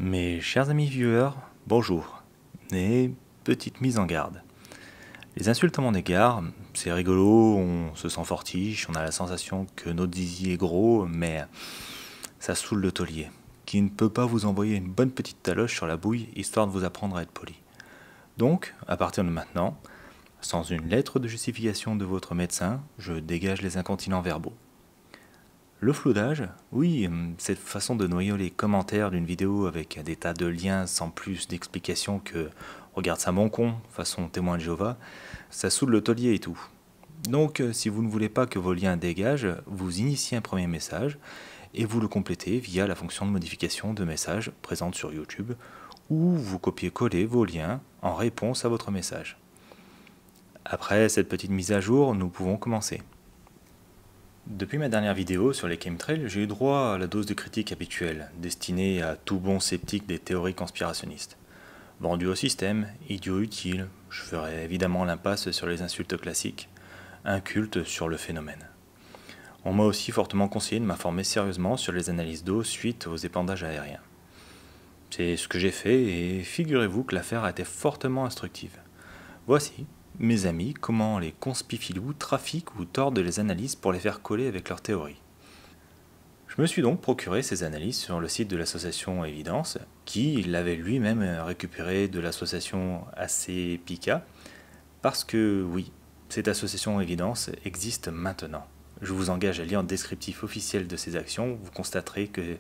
Mes chers amis viewers, bonjour, et petite mise en garde. Les insultes à mon égard, c'est rigolo, on se sent fortiche, on a la sensation que notre zizi est gros, mais ça saoule le taulier, qui ne peut pas vous envoyer une bonne petite taloche sur la bouille, histoire de vous apprendre à être poli. Donc, à partir de maintenant, sans une lettre de justification de votre médecin, je dégage les incontinents verbaux. Le floudage, oui, cette façon de noyer les commentaires d'une vidéo avec des tas de liens sans plus d'explication que regarde ça mon con, façon témoin de Jéhovah, ça saoule le taulier et tout. Donc si vous ne voulez pas que vos liens dégagent, vous initiez un premier message et vous le complétez via la fonction de modification de message présente sur YouTube, où vous copiez-collez vos liens en réponse à votre message. Après cette petite mise à jour, nous pouvons commencer. Depuis ma dernière vidéo sur les chemtrails, j'ai eu droit à la dose de critique habituelle, destinée à tout bon sceptique des théories conspirationnistes. Vendu au système, idiot utile, je ferai évidemment l'impasse sur les insultes classiques, inculte sur le phénomène. On m'a aussi fortement conseillé de m'informer sérieusement sur les analyses d'eau suite aux épandages aériens. C'est ce que j'ai fait et figurez-vous que l'affaire a été fortement instructive. Voici, mes amis, comment les conspifilous trafiquent ou tordent les analyses pour les faire coller avec leurs théories. Je me suis donc procuré ces analyses sur le site de l'association Évidence, qui l'avait lui-même récupéré de l'association ACPICA, parce que oui, cette association Évidence existe maintenant. Je vous engage à lire le descriptif officiel de ces actions, vous constaterez que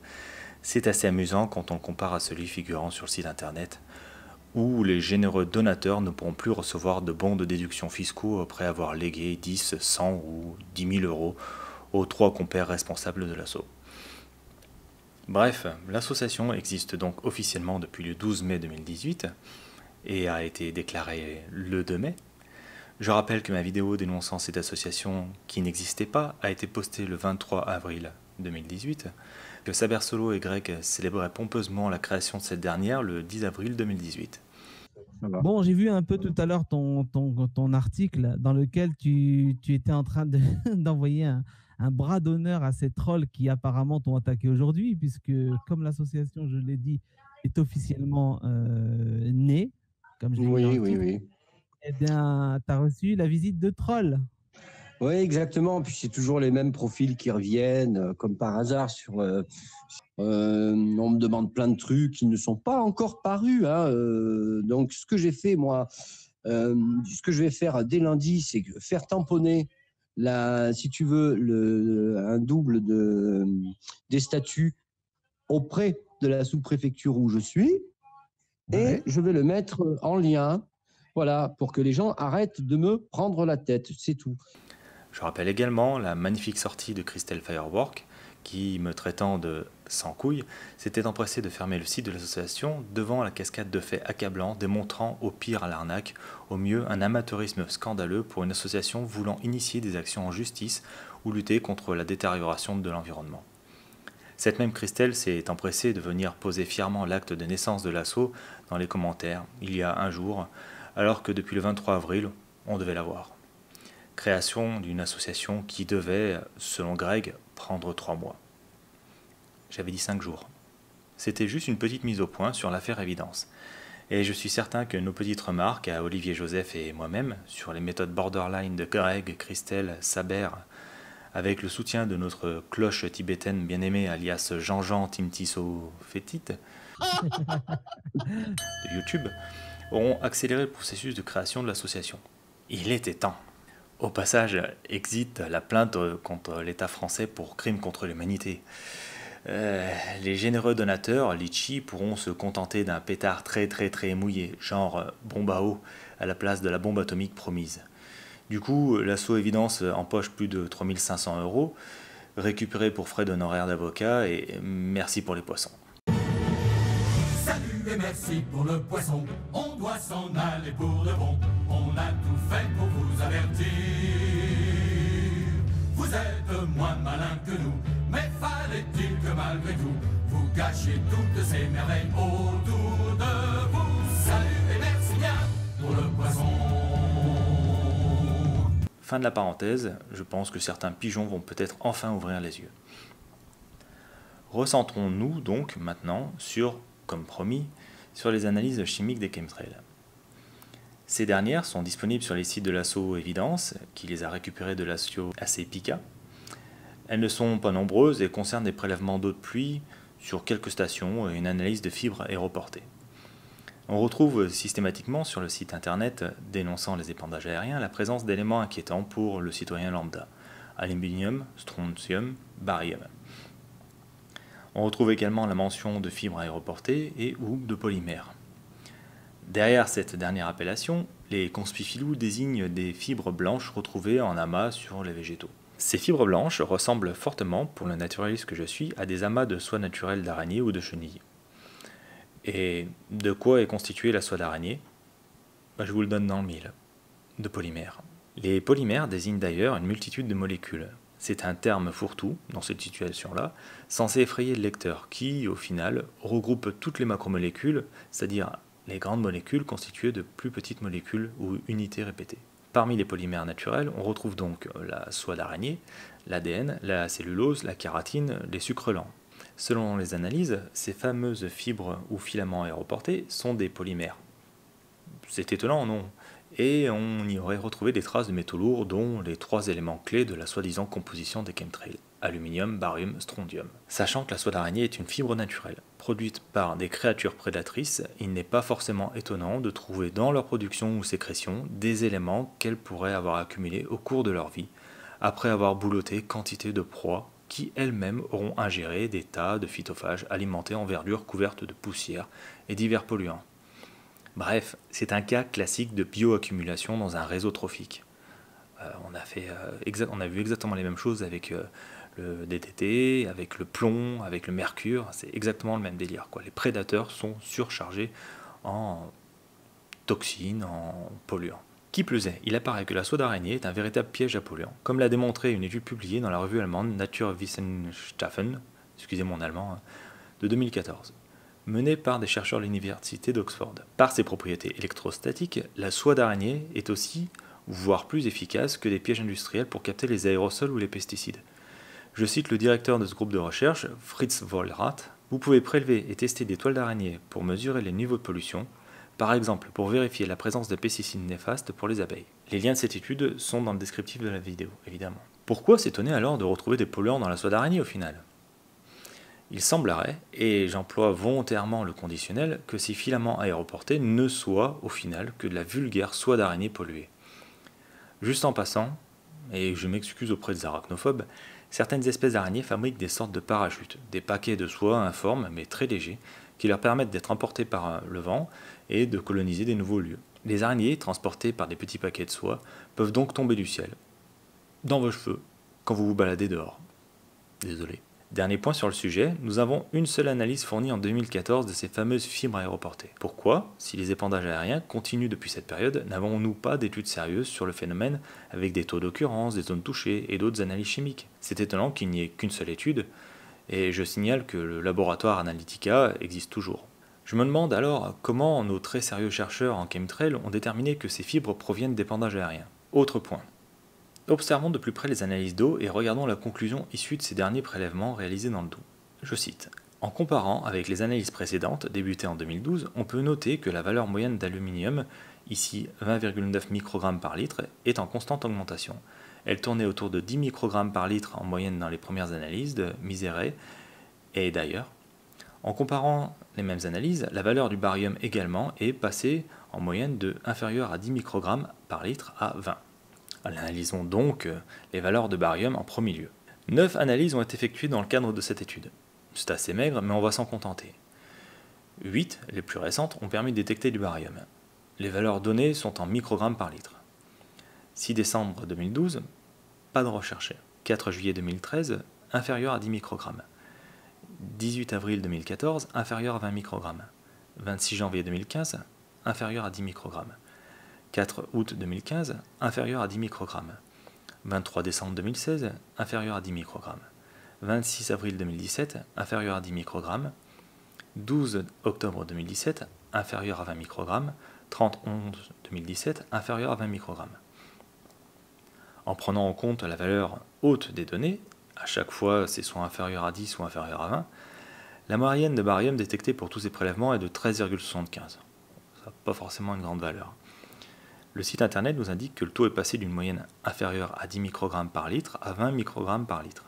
c'est assez amusant quand on le compare à celui figurant sur le site internet, où les généreux donateurs ne pourront plus recevoir de bons de déduction fiscaux après avoir légué 10, 100 ou 10 000 euros aux 3 compères responsables de l'assaut. Bref, l'association existe donc officiellement depuis le 12 mai 2018 et a été déclarée le 2 mai. Je rappelle que ma vidéo dénonçant cette association qui n'existait pas a été postée le 23 avril 2018, que Saber Solo et Greg célébraient pompeusement la création de cette dernière le 10 avril 2018. Bon, j'ai vu un peu tout à l'heure ton article dans lequel tu étais en train d'envoyer un bras d'honneur à ces trolls qui apparemment t'ont attaqué aujourd'hui, puisque comme l'association, je l'ai dit, est officiellement née, comme je l'ai mis dans Oui, le oui, titre, oui. eh bien, tu as reçu la visite de trolls. Oui, exactement. Puis c'est toujours les mêmes profils qui reviennent, comme par hasard. On me demande plein de trucs qui ne sont pas encore parus. Hein, donc, ce que j'ai fait, moi, ce que je vais faire dès lundi, c'est faire tamponner, si tu veux, un double des statuts auprès de la sous-préfecture où je suis. Ouais. Et je vais le mettre en lien, voilà, pour que les gens arrêtent de me prendre la tête. C'est tout. Je rappelle également la magnifique sortie de Christelle Firework, qui, me traitant de sans couilles, s'était empressée de fermer le site de l'association devant la cascade de faits accablants démontrant au pire à l'arnaque, au mieux un amateurisme scandaleux pour une association voulant initier des actions en justice ou lutter contre la détérioration de l'environnement. Cette même Christelle s'est empressée de venir poser fièrement l'acte de naissance de l'assaut dans les commentaires il y a un jour, alors que depuis le 23 avril, on devait la voir. Création d'une association qui devait, selon Greg, prendre 3 mois. J'avais dit 5 jours. C'était juste une petite mise au point sur l'affaire Évidence. Et je suis certain que nos petites remarques à Olivier Joseph et moi-même sur les méthodes borderline de Greg, Christelle, Saber, avec le soutien de notre cloche tibétaine bien-aimée alias Jean-Jean Timtiso Fétit de YouTube, auront accéléré le processus de création de l'association. Il était temps. Au passage, exit la plainte contre l'État français pour crime contre l'humanité. Les généreux donateurs, litchi, pourront se contenter d'un pétard très mouillé, genre bombe à eau, à la place de la bombe atomique promise. Du coup, l'assaut Évidence empoche plus de 3500 euros, récupérés pour frais d'honoraires d'avocat, et merci pour les poissons. Salut et merci pour le poisson, on doit s'en aller pour de bon. On a tout fait pour vous avertir. Vous êtes moins malin que nous, mais fallait-il que malgré tout, vous gâchiez toutes ces merveilles autour de vous. Salut et merci bien pour le poisson. Fin de la parenthèse, je pense que certains pigeons vont peut-être enfin ouvrir les yeux. Recentrons-nous donc maintenant sur comme promis, sur les analyses chimiques des chemtrails. Ces dernières sont disponibles sur les sites de l'Asso Evidence, qui les a récupérées de l'Asso ACPICA. Elles ne sont pas nombreuses et concernent des prélèvements d'eau de pluie sur quelques stations et une analyse de fibres aéroportées. On retrouve systématiquement sur le site internet dénonçant les épandages aériens la présence d'éléments inquiétants pour le citoyen lambda, aluminium, strontium, barium. On retrouve également la mention de fibres aéroportées et ou de polymères. Derrière cette dernière appellation, les conspicifilous désignent des fibres blanches retrouvées en amas sur les végétaux. Ces fibres blanches ressemblent fortement, pour le naturaliste que je suis, à des amas de soie naturelle d'araignée ou de chenille. Et de quoi est constituée la soie d'araignée ? Je vous le donne dans le mille. De polymères. Les polymères désignent d'ailleurs une multitude de molécules. C'est un terme fourre-tout, dans cette situation-là, censé effrayer le lecteur, qui, au final, regroupe toutes les macromolécules, c'est-à-dire les grandes molécules constituées de plus petites molécules ou unités répétées. Parmi les polymères naturels, on retrouve donc la soie d'araignée, l'ADN, la cellulose, la kératine, les sucres lents. Selon les analyses, ces fameuses fibres ou filaments aéroportés sont des polymères. C'est étonnant, non ? Et on y aurait retrouvé des traces de métaux lourds, dont les 3 éléments clés de la soi-disant composition des chemtrails, aluminium, barium, strontium. Sachant que la soie d'araignée est une fibre naturelle, produite par des créatures prédatrices, il n'est pas forcément étonnant de trouver dans leur production ou sécrétion des éléments qu'elles pourraient avoir accumulés au cours de leur vie, après avoir boulotté quantité de proies qui elles-mêmes auront ingéré des tas de phytophages alimentés en verdure couverte de poussière et divers polluants. Bref, c'est un cas classique de bioaccumulation dans un réseau trophique. On a vu exactement les mêmes choses avec le DDT, avec le plomb, avec le mercure, c'est exactement le même délire, quoi. Les prédateurs sont surchargés en toxines, en polluants. Qui plus est, il apparaît que la soie d'araignée est un véritable piège à polluants, comme l'a démontré une étude publiée dans la revue allemande Naturwissenschaften, excusez mon allemand, de 2014. Menée par des chercheurs de l'université d'Oxford. Par ses propriétés électrostatiques, la soie d'araignée est aussi, voire plus efficace que des pièges industriels pour capter les aérosols ou les pesticides. Je cite le directeur de ce groupe de recherche, Fritz Wohlrath. Vous pouvez prélever et tester des toiles d'araignée pour mesurer les niveaux de pollution, par exemple pour vérifier la présence de pesticides néfastes pour les abeilles. Les liens de cette étude sont dans le descriptif de la vidéo, évidemment. Pourquoi s'étonner alors de retrouver des polluants dans la soie d'araignée au final ? Il semblerait, et j'emploie volontairement le conditionnel, que ces filaments aéroportés ne soient, au final, que de la vulgaire soie d'araignée polluée. Juste en passant, et je m'excuse auprès des arachnophobes, certaines espèces d'araignées fabriquent des sortes de parachutes, des paquets de soie informes mais très légers, qui leur permettent d'être emportés par le vent et de coloniser des nouveaux lieux. Les araignées, transportées par des petits paquets de soie, peuvent donc tomber du ciel, dans vos cheveux, quand vous vous baladez dehors. Désolé. Dernier point sur le sujet, nous avons une seule analyse fournie en 2014 de ces fameuses fibres aéroportées. Pourquoi, si les épandages aériens continuent depuis cette période, n'avons-nous pas d'études sérieuses sur le phénomène avec des taux d'occurrence, des zones touchées et d'autres analyses chimiques ? C'est étonnant qu'il n'y ait qu'une seule étude, et je signale que le laboratoire Analytica existe toujours. Je me demande alors comment nos très sérieux chercheurs en chemtrail ont déterminé que ces fibres proviennent d'épandages aériens. Autre point. Observons de plus près les analyses d'eau et regardons la conclusion issue de ces derniers prélèvements réalisés dans le Doubs. Je cite. En comparant avec les analyses précédentes, débutées en 2012, on peut noter que la valeur moyenne d'aluminium, ici 20,9 microgrammes par litre, est en constante augmentation. Elle tournait autour de 10 microgrammes par litre en moyenne dans les premières analyses de Miseray et d'ailleurs. En comparant les mêmes analyses, la valeur du barium également est passée en moyenne de inférieure à 10 microgrammes par litre à 20. Analysons donc les valeurs de barium en premier lieu. 9 analyses ont été effectuées dans le cadre de cette étude. C'est assez maigre, mais on va s'en contenter. 8, les plus récentes, ont permis de détecter du barium. Les valeurs données sont en microgrammes par litre. 6 décembre 2012, pas de recherché. 4 juillet 2013, inférieur à 10 microgrammes. 18 avril 2014, inférieur à 20 microgrammes. 26 janvier 2015, inférieur à 10 microgrammes. 4 août 2015, inférieur à 10 microgrammes. 23 décembre 2016, inférieur à 10 microgrammes. 26 avril 2017, inférieur à 10 microgrammes. 12 octobre 2017, inférieur à 20 microgrammes. 30 11 2017, inférieur à 20 microgrammes. En prenant en compte la valeur haute des données, à chaque fois c'est soit inférieur à 10 ou inférieur à 20, La moyenne de barium détectée pour tous ces prélèvements est de 13,75. Ça n'a pas forcément une grande valeur. Le site internet nous indique que le taux est passé d'une moyenne inférieure à 10 microgrammes par litre à 20 microgrammes par litre.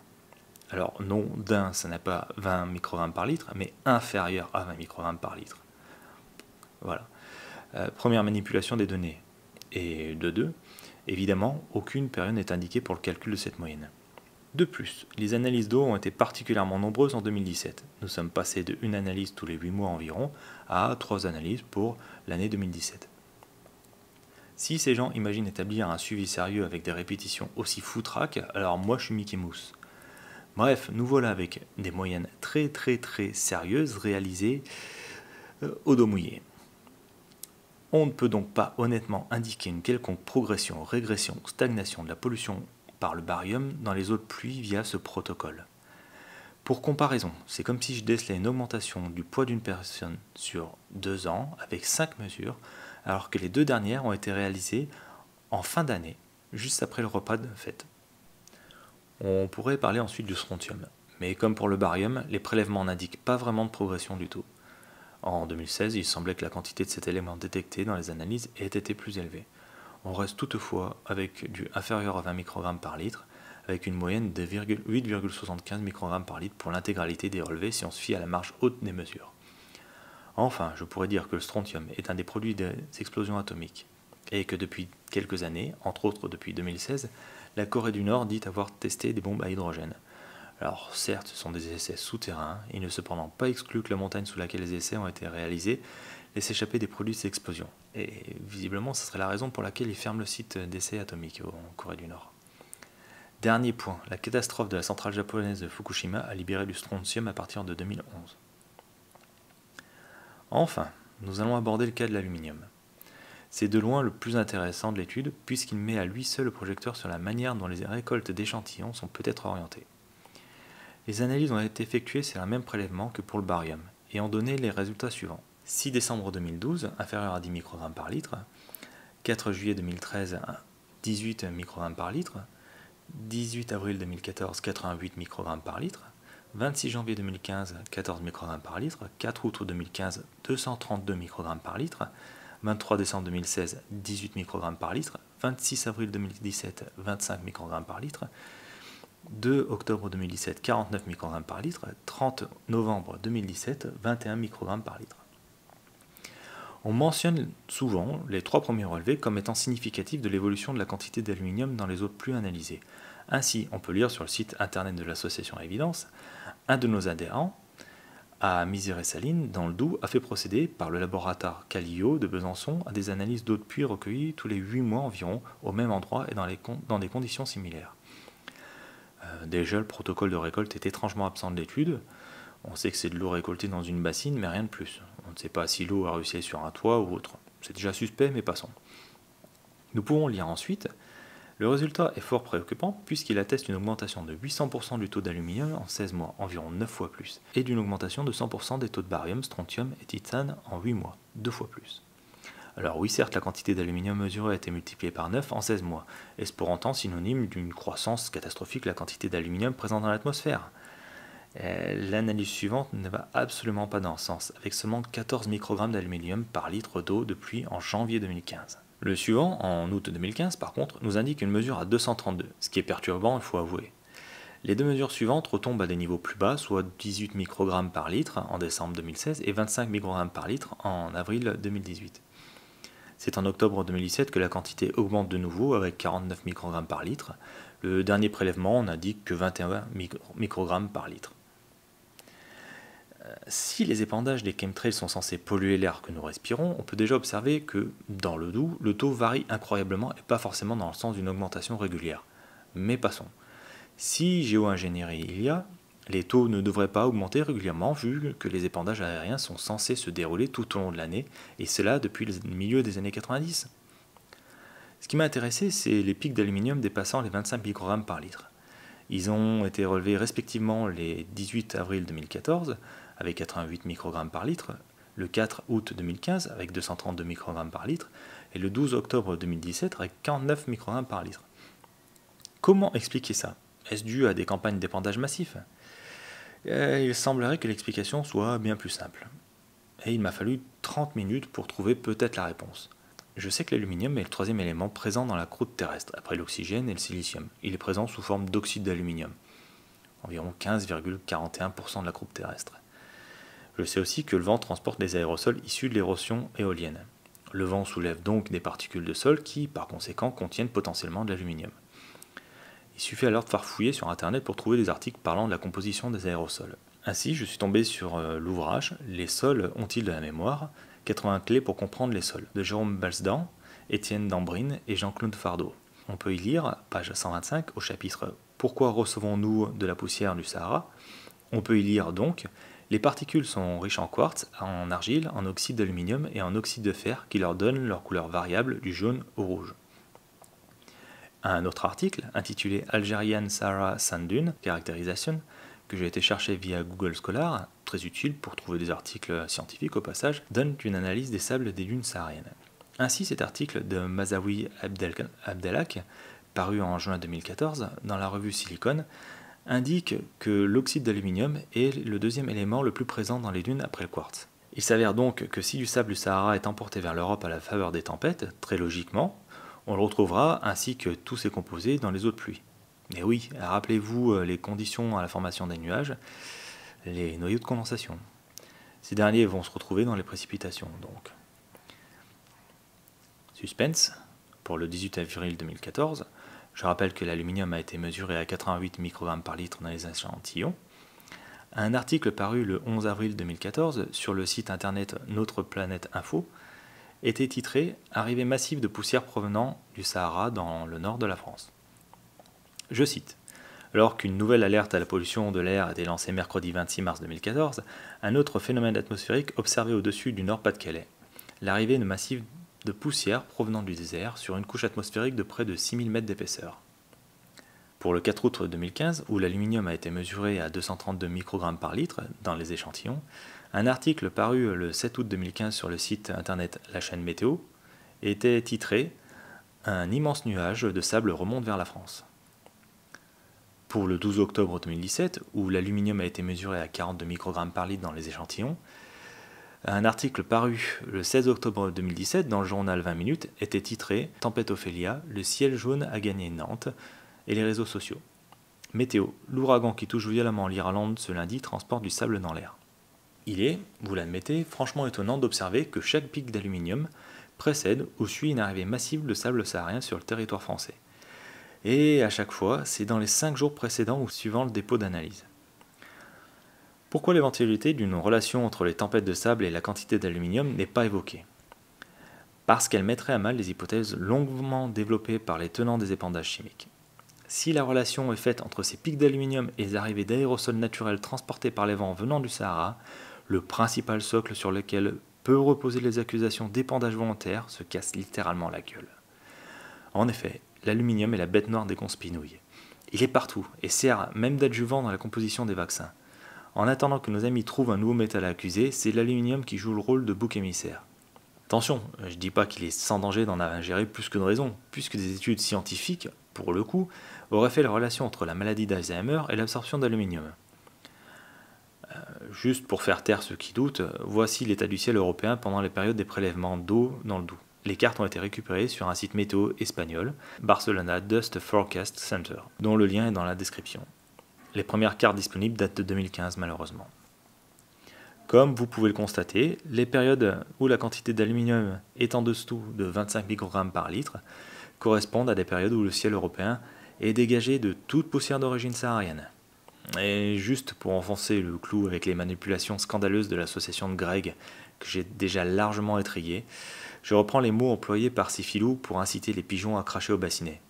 Alors non, ça n'est pas 20 microgrammes par litre, mais inférieur à 20 microgrammes par litre. Voilà. Première manipulation des données. Et de 2, évidemment, aucune période n'est indiquée pour le calcul de cette moyenne. De plus, les analyses d'eau ont été particulièrement nombreuses en 2017. Nous sommes passés de 1 analyse tous les 8 mois environ à 3 analyses pour l'année 2017. Si ces gens imaginent établir un suivi sérieux avec des répétitions aussi foutraques, alors moi je suis Mickey Mouse. Bref, nous voilà avec des moyennes très sérieuses réalisées au dos mouillé. On ne peut donc pas honnêtement indiquer une quelconque progression, régression ou stagnation de la pollution par le barium dans les eaux de pluie via ce protocole. Pour comparaison, c'est comme si je décelais une augmentation du poids d'une personne sur 2 ans avec 5 mesures, alors que les 2 dernières ont été réalisées en fin d'année, juste après le repas de fête. On pourrait parler ensuite du strontium, mais comme pour le barium, les prélèvements n'indiquent pas vraiment de progression du taux. En 2016, il semblait que la quantité de cet élément détecté dans les analyses ait été plus élevée. On reste toutefois avec du inférieur à 20 microgrammes par litre, avec une moyenne de 8,75 microgrammes par litre pour l'intégralité des relevés si on se fie à la marge haute des mesures. Enfin, je pourrais dire que le strontium est un des produits des explosions atomiques, et que depuis quelques années, entre autres depuis 2016, la Corée du Nord dit avoir testé des bombes à hydrogène. Alors certes, ce sont des essais souterrains, il n'est cependant pas exclu que la montagne sous laquelle les essais ont été réalisés laisse échapper des produits de ces explosions. Et visiblement, ce serait la raison pour laquelle ils ferment le site d'essais atomiques en Corée du Nord. Dernier point, la catastrophe de la centrale japonaise de Fukushima a libéré du strontium à partir de 2011. Enfin, nous allons aborder le cas de l'aluminium. C'est de loin le plus intéressant de l'étude puisqu'il met à lui seul le projecteur sur la manière dont les récoltes d'échantillons sont peut-être orientées. Les analyses ont été effectuées sur le même prélèvement que pour le barium et ont donné les résultats suivants. 6 décembre 2012, inférieur à 10 microgrammes par litre. 4 juillet 2013, 18 microgrammes par litre. 18 avril 2014, 88 microgrammes par litre. 26 janvier 2015, 14 microgrammes par litre. 4 août 2015, 232 microgrammes par litre. 23 décembre 2016, 18 microgrammes par litre. 26 avril 2017, 25 microgrammes par litre. 2 octobre 2017, 49 microgrammes par litre. 30 novembre 2017, 21 microgrammes par litre. On mentionne souvent les 3 premiers relevés comme étant significatifs de l'évolution de la quantité d'aluminium dans les eaux de pluie analysées. Ainsi, on peut lire sur le site internet de l'association Évidence, un de nos adhérents, à Mézières-et-Salines, dans le Doubs, a fait procéder par le laboratoire Callio de Besançon à des analyses d'eau de pluie recueillies tous les 8 mois environ au même endroit et dans des conditions similaires. Déjà, le protocole de récolte est étrangement absent de l'étude. On sait que c'est de l'eau récoltée dans une bassine, mais rien de plus. On ne sait pas si l'eau a ruissellé sur un toit ou autre. C'est déjà suspect, mais passons. Nous pouvons lire ensuite. Le résultat est fort préoccupant puisqu'il atteste une augmentation de 800% du taux d'aluminium en 16 mois, environ 9 fois plus, et d'une augmentation de 100% des taux de barium, strontium et titane en 8 mois, 2 fois plus. Alors oui, certes, la quantité d'aluminium mesurée a été multipliée par 9 en 16 mois. Est-ce pour autant synonyme d'une croissance catastrophique de la quantité d'aluminium présente dans l'atmosphère ? L'analyse suivante ne va absolument pas dans ce sens, avec seulement 14 microgrammes d'aluminium par litre d'eau de pluie en janvier 2015. Le suivant, en août 2015, par contre, nous indique une mesure à 232, ce qui est perturbant, il faut avouer. Les 2 mesures suivantes retombent à des niveaux plus bas, soit 18 microgrammes par litre en décembre 2016 et 25 microgrammes par litre en avril 2018. C'est en octobre 2017 que la quantité augmente de nouveau avec 49 microgrammes par litre. Le dernier prélèvement n'indique que 21 microgrammes par litre. Si les épandages des chemtrails sont censés polluer l'air que nous respirons, on peut déjà observer que, dans le Doubs, le taux varie incroyablement et pas forcément dans le sens d'une augmentation régulière. Mais passons. Si géo-ingénierie il y a, les taux ne devraient pas augmenter régulièrement vu que les épandages aériens sont censés se dérouler tout au long de l'année, et cela depuis le milieu des années 90. Ce qui m'a intéressé, c'est les pics d'aluminium dépassant les 25 microgrammes par litre. Ils ont été relevés respectivement les 18 avril 2014 avec 88 microgrammes par litre, le 4 août 2015 avec 232 microgrammes par litre et le 12 octobre 2017 avec 49 microgrammes par litre. Comment expliquer ça ? Est-ce dû à des campagnes d'épandage massif ? Il semblerait que l'explication soit bien plus simple. Et il m'a fallu 30 minutes pour trouver peut-être la réponse. Je sais que l'aluminium est le troisième élément présent dans la croûte terrestre, après l'oxygène et le silicium. Il est présent sous forme d'oxyde d'aluminium, environ 15,41% de la croûte terrestre. Je sais aussi que le vent transporte des aérosols issus de l'érosion éolienne. Le vent soulève donc des particules de sol qui, par conséquent, contiennent potentiellement de l'aluminium. Il suffit alors de farfouiller sur internet pour trouver des articles parlant de la composition des aérosols. Ainsi, je suis tombé sur l'ouvrage « Les sols ont-ils de la mémoire ? 80 clés pour comprendre les sols » de Jérôme Balsdan, Étienne Dambrine et Jean-Claude Fardeau. On peut y lire, page 125, au chapitre « Pourquoi recevons-nous de la poussière du Sahara ?» On peut y lire donc « Les particules sont riches en quartz, en argile, en oxyde d'aluminium et en oxyde de fer qui leur donnent leur couleur variable du jaune au rouge. » Un autre article, intitulé « Algerian Sahara Sand Dune Characterization », que j'ai été chercher via Google Scholar, très utile pour trouver des articles scientifiques au passage, donne une analyse des sables des dunes sahariennes. Ainsi, cet article de Mazawi Abdelhak, paru en juin 2014 dans la revue Silicon, indique que l'oxyde d'aluminium est le deuxième élément le plus présent dans les dunes après le quartz. Il s'avère donc que si du sable du Sahara est emporté vers l'Europe à la faveur des tempêtes, très logiquement, on le retrouvera ainsi que tous ses composés dans les eaux de pluie. Et oui, rappelez-vous les conditions à la formation des nuages, les noyaux de condensation. Ces derniers vont se retrouver dans les précipitations, donc. Suspense, pour le 18 avril 2014, je rappelle que l'aluminium a été mesuré à 88 microgrammes par litre dans les échantillons. Un article paru le 11 avril 2014 sur le site internet Notre Planète Info était titré « Arrivée massive de poussière provenant du Sahara dans le nord de la France ». Je cite. Alors qu'une nouvelle alerte à la pollution de l'air a été lancée mercredi 26 mars 2014, un autre phénomène atmosphérique observé au-dessus du Nord-Pas-de-Calais. L'arrivée de massifs de poussière provenant du désert sur une couche atmosphérique de près de 6000 mètres d'épaisseur. Pour le 4 août 2015, où l'aluminium a été mesuré à 232 microgrammes par litre dans les échantillons, un article paru le 7 août 2015 sur le site internet La Chaîne Météo était titré « Un immense nuage de sable remonte vers la France ». Pour le 12 octobre 2017, où l'aluminium a été mesuré à 42 microgrammes par litre dans les échantillons, un article paru le 16 octobre 2017 dans le journal 20 minutes était titré « Tempête Ophélia, le ciel jaune a gagné Nantes et les réseaux sociaux. Météo, l'ouragan qui touche violemment l'Irlande ce lundi transporte du sable dans l'air. » Il est, vous l'admettez, franchement étonnant d'observer que chaque pic d'aluminium précède ou suit une arrivée massive de sable saharien sur le territoire français. Et à chaque fois, c'est dans les 5 jours précédents ou suivant le dépôt d'analyse. Pourquoi l'éventualité d'une relation entre les tempêtes de sable et la quantité d'aluminium n'est pas évoquée? Parce qu'elle mettrait à mal les hypothèses longuement développées par les tenants des épandages chimiques. Si la relation est faite entre ces pics d'aluminium et les arrivées d'aérosols naturels transportés par les vents venant du Sahara, le principal socle sur lequel peut reposer les accusations d'épandage volontaire se casse littéralement la gueule. En effet, l'aluminium est la bête noire des conspinouilles. Il est partout et sert même d'adjuvant dans la composition des vaccins. En attendant que nos amis trouvent un nouveau métal à accuser, c'est l'aluminium qui joue le rôle de bouc émissaire. Attention, je ne dis pas qu'il est sans danger d'en ingérer plus que de raison, puisque des études scientifiques, pour le coup, auraient fait la relation entre la maladie d'Alzheimer et l'absorption d'aluminium. Juste pour faire taire ceux qui doutent, voici l'état du ciel européen pendant les périodes des prélèvements d'eau dans le Doubs. Les cartes ont été récupérées sur un site météo espagnol, Barcelona Dust Forecast Center, dont le lien est dans la description. Les premières cartes disponibles datent de 2015 malheureusement. Comme vous pouvez le constater, les périodes où la quantité d'aluminium est en dessous de 25 microgrammes par litre correspondent à des périodes où le ciel européen est dégagé de toute poussière d'origine saharienne. Et juste pour enfoncer le clou avec les manipulations scandaleuses de l'association de Greg, que j'ai déjà largement étrillé, je reprends les mots employés par Sifilou pour inciter les pigeons à cracher au bassinet.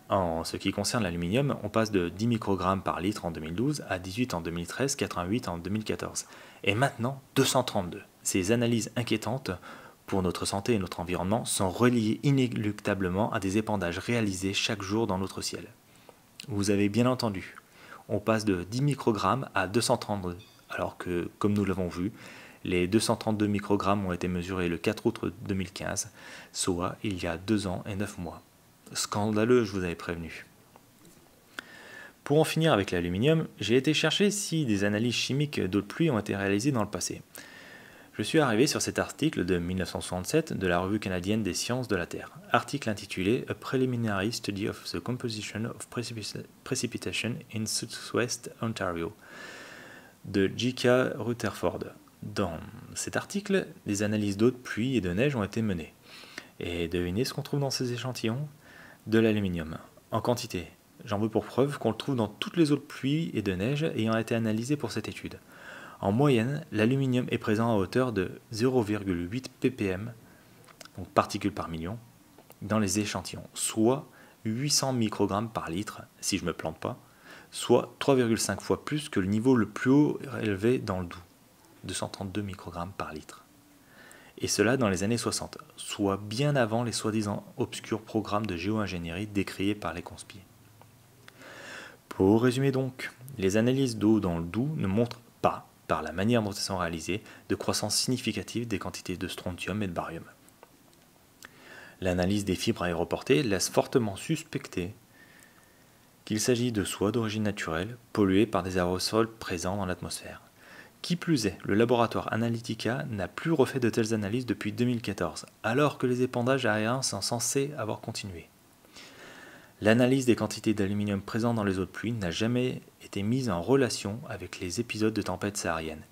En ce qui concerne l'aluminium, on passe de 10 microgrammes par litre en 2012 à 18 en 2013, 88 en 2014. Et maintenant, 232. Ces analyses inquiétantes pour notre santé et notre environnement sont reliées inéluctablement à des épandages réalisés chaque jour dans notre ciel. Vous avez bien entendu, on passe de 10 microgrammes à 232, alors que, comme nous l'avons vu, les 232 microgrammes ont été mesurés le 4 août 2015, soit il y a 2 ans et 9 mois. Scandaleux, je vous avais prévenu. Pour en finir avec l'aluminium, j'ai été chercher si des analyses chimiques d'eau de pluie ont été réalisées dans le passé. Je suis arrivé sur cet article de 1967 de la Revue canadienne des sciences de la Terre, article intitulé « A Preliminary Study of the Composition of Precipitation in Southwest Ontario » de J.K. Rutherford. Dans cet article, des analyses d'eau de pluie et de neige ont été menées. Et devinez ce qu'on trouve dans ces échantillons? De l'aluminium, en quantité. J'en veux pour preuve qu'on le trouve dans toutes les eaux de pluie et de neige ayant été analysées pour cette étude. En moyenne, l'aluminium est présent à hauteur de 0,8 ppm, donc particules par million, dans les échantillons, soit 800 microgrammes par litre, si je ne me plante pas, soit 3,5 fois plus que le niveau le plus haut élevé dans le Doubs, 232 microgrammes par litre. Et cela dans les années 60, soit bien avant les soi-disant obscurs programmes de géo-ingénierie décriés par les conspirs. Pour résumer donc, les analyses d'eau dans le Doubs ne montrent pas, par la manière dont elles sont réalisées, de croissance significative des quantités de strontium et de barium. L'analyse des fibres aéroportées laisse fortement suspecter qu'il s'agit de soie d'origine naturelle, polluée par des aérosols présents dans l'atmosphère. Qui plus est, le laboratoire Analytica n'a plus refait de telles analyses depuis 2014, alors que les épandages aériens sont censés avoir continué. L'analyse des quantités d'aluminium présentes dans les eaux de pluie n'a jamais été mise en relation avec les épisodes de tempêtes sahariennes,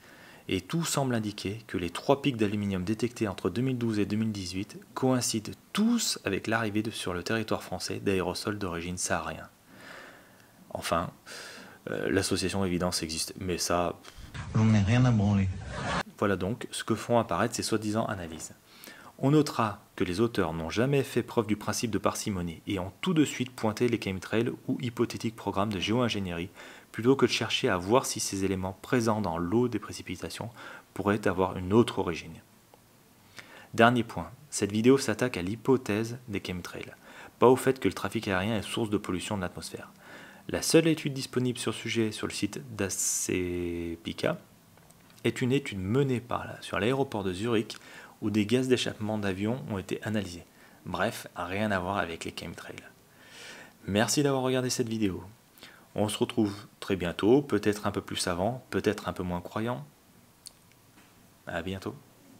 et tout semble indiquer que les 3 pics d'aluminium détectés entre 2012 et 2018 coïncident tous avec l'arrivée sur le territoire français d'aérosols d'origine saharienne. Enfin, l'association évidence existe, mais ça... J'en ai rien à branler. Voilà donc ce que font apparaître ces soi-disant analyses. On notera que les auteurs n'ont jamais fait preuve du principe de parcimonie et ont tout de suite pointé les chemtrails ou hypothétiques programmes de géo-ingénierie plutôt que de chercher à voir si ces éléments présents dans l'eau des précipitations pourraient avoir une autre origine. Dernier point, cette vidéo s'attaque à l'hypothèse des chemtrails, pas au fait que le trafic aérien est source de pollution de l'atmosphère. La seule étude disponible sur le sujet sur le site d'ACEPICA est une étude menée sur l'aéroport de Zurich où des gaz d'échappement d'avion ont été analysés. Bref, rien à voir avec les chemtrails. Merci d'avoir regardé cette vidéo. On se retrouve très bientôt, peut-être un peu plus savant, peut-être un peu moins croyant. À bientôt.